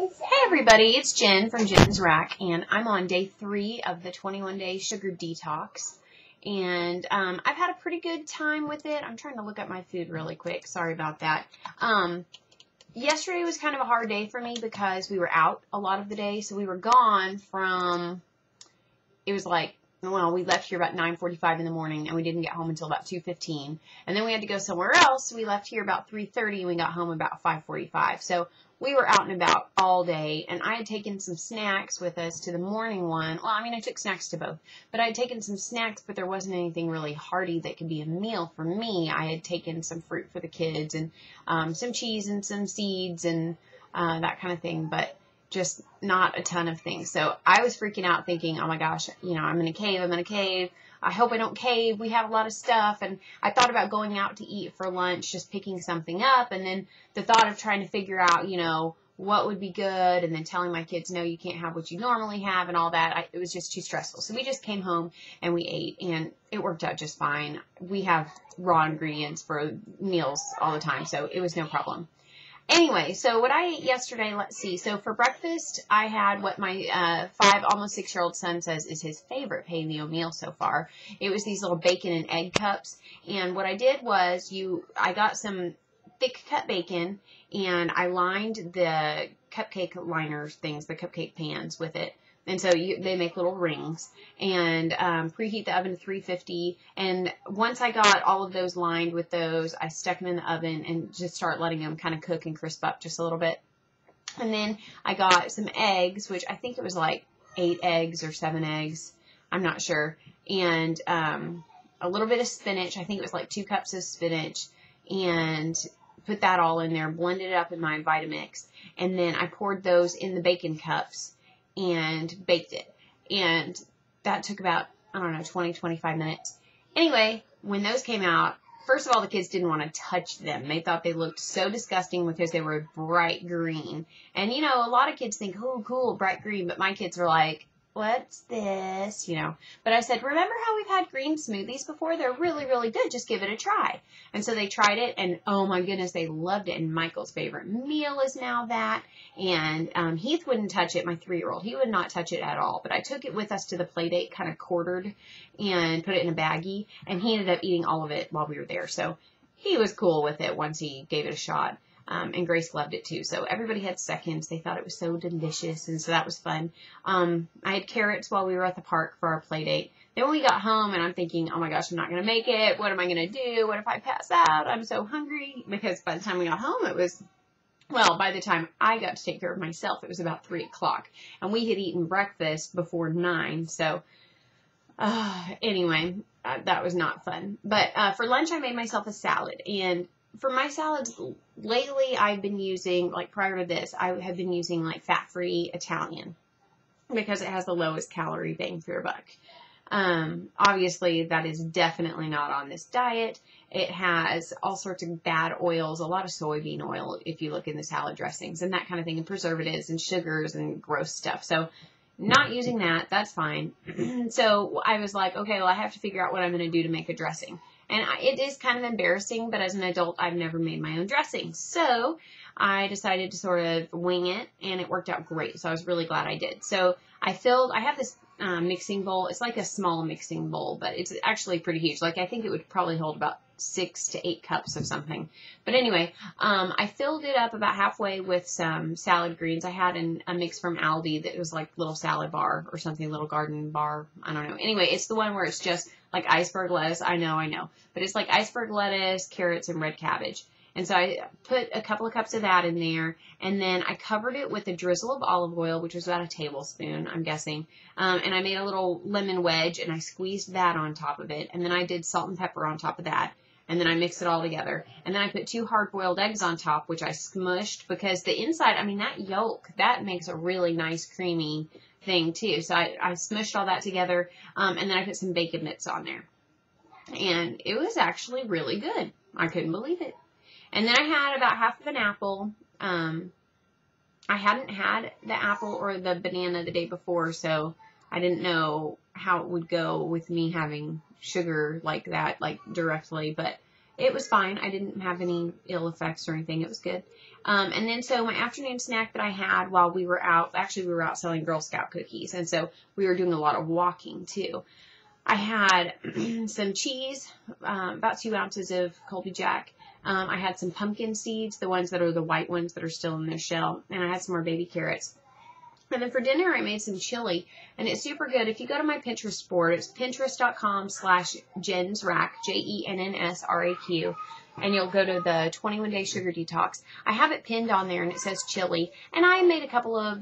Hey everybody, it's Jen from JennsRAQ, and I'm on day 3 of the 21-day sugar detox, and I've had a pretty good time with it. I'm trying to look up my food really quick. Sorry about that. Yesterday was kind of a hard day for me because we were out a lot of the day, so we were gone from, it was like, well, we left here about 9:45 in the morning, and we didn't get home until about 2:15, and then we had to go somewhere else, so we left here about 3:30, and we got home about 5:45, so we were out and about all day, and I had taken some snacks with us to the morning one. Well, I mean, I took snacks to both, but I had taken some snacks, but there wasn't anything really hearty that could be a meal for me. I had taken some fruit for the kids, and some cheese and some seeds and that kind of thing, but just not a ton of things. So I was freaking out thinking, oh my gosh, you know, I'm going to cave. I hope I don't cave. We have a lot of stuff. And I thought about going out to eat for lunch, just picking something up. And then the thought of trying to figure out, you know, what would be good. And then telling my kids, no, you can't have what you normally have and all that. It was just too stressful. So we just came home and we ate, and it worked out just fine. We have raw ingredients for meals all the time, so it was no problem. Anyway, so what I ate yesterday, let's see. So for breakfast, I had what my 5, almost 6-year-old son says is his favorite paleo meal so far. It was these little bacon and egg cups. And what I did was I got some thick cut bacon, and I lined the cupcake liners things, the cupcake pans with it. And so they make little rings, and preheat the oven to 350. And once I got all of those lined with those, I stuck them in the oven and just start letting them kind of cook and crisp up just a little bit. And then I got some eggs, which I think it was like 8 eggs or 7 eggs. I'm not sure. And a little bit of spinach. I think it was like 2 cups of spinach, and put that all in there, blended it up in my Vitamix. And then I poured those in the bacon cups and baked it. And that took about, I don't know, 20, 25 minutes. Anyway, when those came out, first of all, the kids didn't want to touch them. They thought they looked so disgusting because they were bright green. And, you know, a lot of kids think, oh, cool, bright green. But my kids were like, what's this? You know. But I said, remember how we've had green smoothies before? They're really, really good. Just give it a try. And so they tried it, and oh my goodness, they loved it. And Michael's favorite meal is now that. And Heath wouldn't touch it, my 3-year-old. He would not touch it at all. But I took it with us to the play date, kind of quartered, and put it in a baggie. And he ended up eating all of it while we were there. So he was cool with it once he gave it a shot. And Grace loved it too. So everybody had seconds. They thought it was so delicious, and so that was fun. I had carrots while we were at the park for our play date. Then when we got home, and I'm thinking, oh my gosh, I'm not going to make it. What am I going to do? What if I pass out? I'm so hungry. Because by the time we got home, it was, well, by the time I got to take care of myself, it was about 3 o'clock. And we had eaten breakfast before 9. So anyway, that was not fun. But for lunch, I made myself a salad. And for my salads, lately I've been using, like prior to this, I have been using like fat-free Italian because it has the lowest calorie bang for your buck. Obviously that is definitely not on this diet. It has all sorts of bad oils, a lot of soybean oil if you look in the salad dressings and that kind of thing, and preservatives and sugars and gross stuff. So not using that, that's fine. So I was like, okay, well, I have to figure out what I'm going to do to make a dressing. And it is kind of embarrassing, but as an adult, I've never made my own dressing. So I decided to sort of wing it, and it worked out great. So I was really glad I did. So I have this mixing bowl. It's like a small mixing bowl, but it's actually pretty huge. Like I think it would probably hold about 6 to 8 cups of something. But anyway, I filled it up about halfway with some salad greens. I had a mix from Aldi that was like little salad bar or something, little garden bar. I don't know. Anyway, it's the one where it's just like iceberg lettuce. I know. But it's like iceberg lettuce, carrots, and red cabbage. And so I put a couple of cups of that in there, and then I covered it with a drizzle of olive oil, which was about a tablespoon, I'm guessing. And I made a little lemon wedge, and I squeezed that on top of it. And then I did salt and pepper on top of that. And then I mixed it all together. And then I put 2 hard-boiled eggs on top, which I smushed, because the inside, I mean, that yolk, that makes a really nice creamy thing too. So I smushed all that together, and then I put some bacon bits on there. And it was actually really good. I couldn't believe it. And then I had about half of an apple. I hadn't had the apple or the banana the day before, so I didn't know how it would go with me having sugar like that, like directly, but it was fine. I didn't have any ill effects or anything. It was good. And then so my afternoon snack that I had while we were out, actually we were out selling Girl Scout cookies. And so we were doing a lot of walking too. I had some cheese, about 2 ounces of Colby Jack. I had some pumpkin seeds, the ones that are the white ones that are still in their shell. And I had some more baby carrots. And then for dinner, I made some chili, and it's super good. If you go to my Pinterest board, it's pinterest.com/JennsRAQ, JennsRAQ, and you'll go to the 21-day sugar detox. I have it pinned on there, and it says chili. And I made a couple of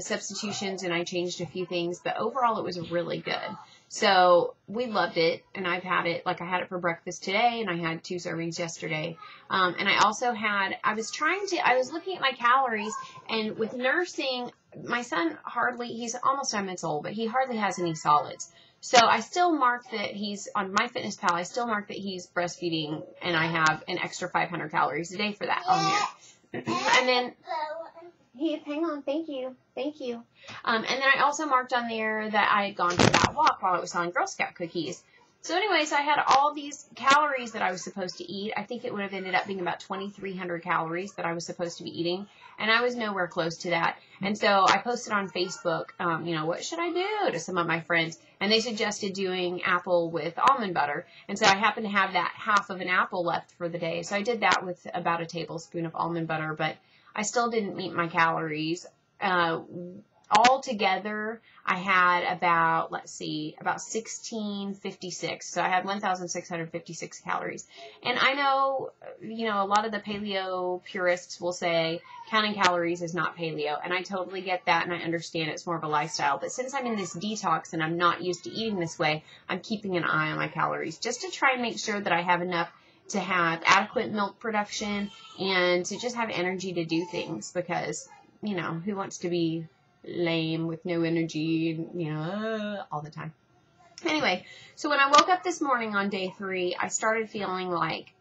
substitutions, and I changed a few things, but overall it was really good. So we loved it, and I've had it, like I had it for breakfast today, and I had 2 servings yesterday. And I also had, I was looking at my calories, and with nursing, my son he's almost 9 months old, but he hardly has any solids. So I still mark that he's, on MyFitnessPal, I still mark that he's breastfeeding, and I have an extra 500 calories a day for that on there. And then, hang on, thank you. And then I also marked on there that I had gone for that walk while I was selling Girl Scout cookies. So anyways, I had all these calories that I was supposed to eat. I think it would have ended up being about 2,300 calories that I was supposed to be eating, and I was nowhere close to that. And so I posted on Facebook, what should I do, to some of my friends, and they suggested doing apple with almond butter. And so I happened to have that half of an apple left for the day, so I did that with about a tablespoon of almond butter, but I still didn't meet my calories. Altogether, I had about 1,656. So I had 1,656 calories. And I know, a lot of the paleo purists will say counting calories is not paleo. And I totally get that, and I understand it's more of a lifestyle. But since I'm in this detox and I'm not used to eating this way, I'm keeping an eye on my calories just to try and make sure that I have enough to have adequate milk production and to just have energy to do things, because, who wants to be lame with no energy, all the time. Anyway, so when I woke up this morning on day 3, I started feeling like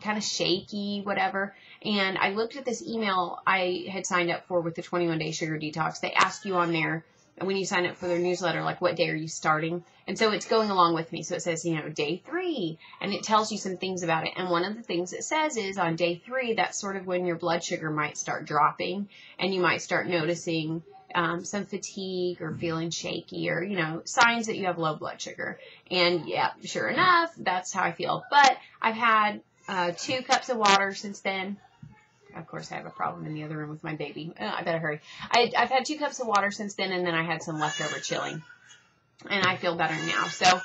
kind of shaky, whatever. And I looked at this email I had signed up for with the 21-day sugar detox. They ask you on there, when you sign up for their newsletter, like, what day are you starting? And so it's going along with me. So it says, day 3, and it tells you some things about it. And one of the things it says is on day 3, that's sort of when your blood sugar might start dropping, and you might start noticing some fatigue or feeling shaky, or, signs that you have low blood sugar. And yeah, sure enough, that's how I feel. But I've had 2 cups of water since then. Of course, I have a problem in the other room with my baby. I better hurry. I've had 2 cups of water since then, and then I had some leftover chili. And I feel better now. So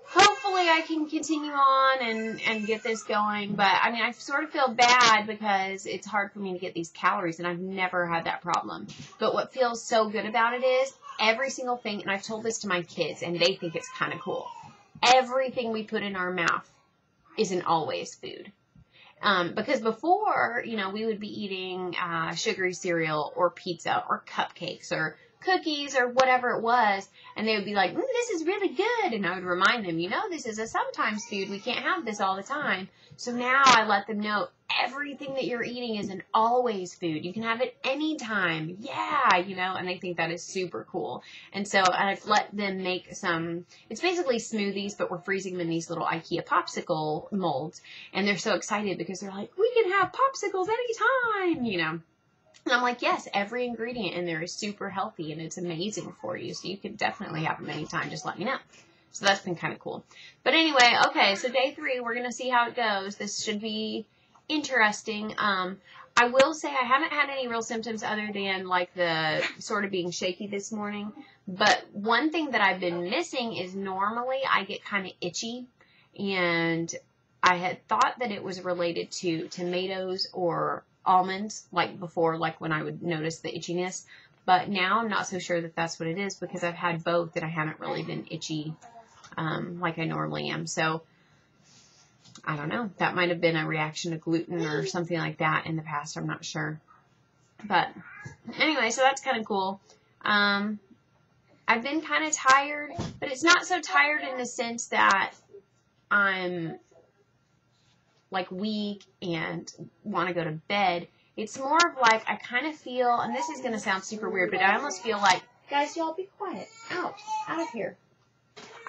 hopefully I can continue on and get this going. But, I sort of feel bad because it's hard for me to get these calories, and I've never had that problem. But what feels so good about it is every single thing, and I've told this to my kids, and they think it's kind of cool. Everything we put in our mouth isn't always food. Because before, we would be eating sugary cereal or pizza or cupcakes or cookies or whatever it was, and they would be like, this is really good, and I would remind them, this is a sometimes food, we can't have this all the time. So now I let them know everything that you're eating isn't always food. You can have it anytime. Yeah, and they think that is super cool. And so I've let them make it's basically smoothies, but we're freezing them in these little IKEA popsicle molds, and they're so excited because they're like, we can have popsicles anytime, And I'm like, yes, every ingredient in there is super healthy, and it's amazing for you. So you can definitely have them anytime. Just let me know. So that's been kind of cool. But anyway, okay, so day 3, we're going to see how it goes. This should be interesting. I will say I haven't had any real symptoms other than like the sort of being shaky this morning. But one thing that I've been missing is normally I get kind of itchy, and I had thought that it was related to tomatoes or almonds, like before, like when I would notice the itchiness. But now I'm not so sure that that's what it is, because I've had both and I haven't really been itchy like I normally am. So I don't know. That might have been a reaction to gluten or something like that in the past. I'm not sure. But anyway, so that's kind of cool. I've been kind of tired, but it's not so tired in the sense that I'm like weak and want to go to bed. It's more of like I kind of feel, and this is going to sound super weird, but I almost feel like, guys, y'all be quiet. Out of here.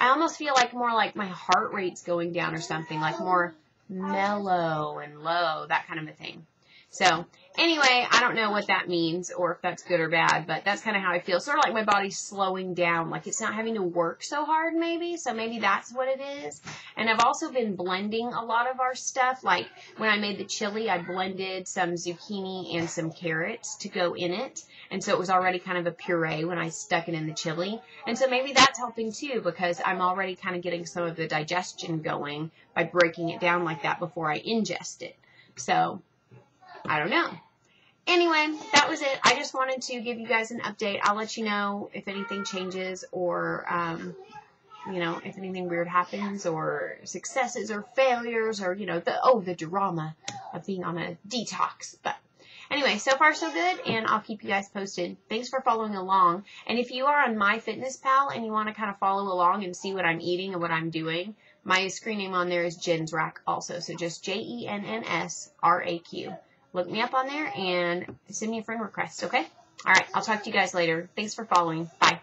I almost feel like more like my heart rate's going down or something, like more mellow and low, that kind of a thing. So anyway, I don't know what that means or if that's good or bad, but that's kind of how I feel. Sort of like my body's slowing down, like it's not having to work so hard maybe. So maybe that's what it is. And I've also been blending a lot of our stuff. Like when I made the chili, I blended some zucchini and some carrots to go in it. And so it was already kind of a puree when I stuck it in the chili. And so maybe that's helping too, because I'm already kind of getting some of the digestion going by breaking it down like that before I ingest it. So I don't know. Anyway, that was it. I just wanted to give you guys an update. I'll let you know if anything changes or, you know, if anything weird happens or successes or failures or, you know, the drama of being on a detox. But anyway, so far so good, and I'll keep you guys posted. Thanks for following along. And if you are on MyFitnessPal and you want to kind of follow along and see what I'm eating and what I'm doing, my screen name on there is JennsRAQ also. So just JennsRAQ. Look me up on there and send me a friend request, okay? All right, I'll talk to you guys later. Thanks for following. Bye.